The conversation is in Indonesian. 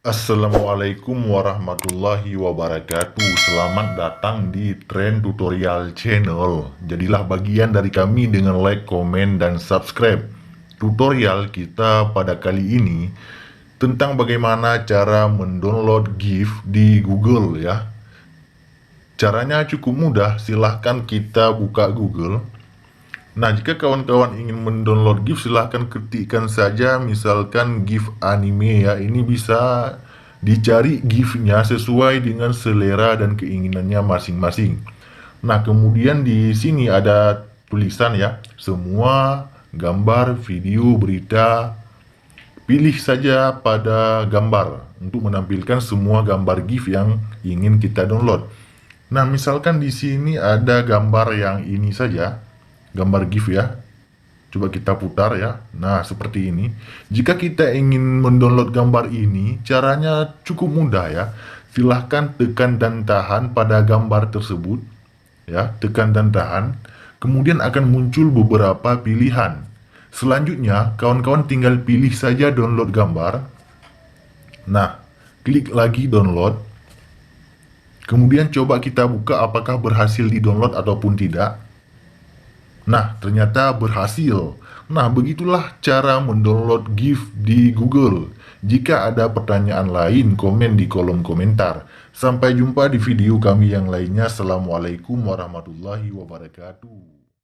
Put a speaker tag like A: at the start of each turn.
A: Assalamualaikum warahmatullahi wabarakatuh. Selamat datang di Trend Tutorial Channel. Jadilah bagian dari kami dengan like, komen, dan subscribe. Tutorial kita pada kali ini tentang bagaimana cara mendownload GIF di Google ya. Caranya cukup mudah, silahkan kita buka Google. Nah, jika kawan-kawan ingin mendownload GIF, silahkan ketikkan saja misalkan GIF anime ya. Ini bisa dicari GIF-nya sesuai dengan selera dan keinginannya masing-masing. Nah, kemudian di sini ada tulisan ya, semua gambar, video, berita. Pilih saja pada gambar untuk menampilkan semua gambar GIF yang ingin kita download. Nah, misalkan di sini ada gambar yang ini saja. Gambar GIF ya. Coba kita putar ya. Nah, seperti ini. Jika kita ingin mendownload gambar ini, caranya cukup mudah ya. Silahkan tekan dan tahan pada gambar tersebut. Ya, tekan dan tahan. Kemudian akan muncul beberapa pilihan. Selanjutnya, kawan-kawan tinggal pilih saja download gambar. Nah, klik lagi download. Kemudian coba kita buka apakah berhasil di-download ataupun tidak. Nah, ternyata berhasil. Nah, begitulah cara mendownload GIF di Google. Jika ada pertanyaan lain, komen di kolom komentar. Sampai jumpa di video kami yang lainnya. Assalamualaikum warahmatullahi wabarakatuh.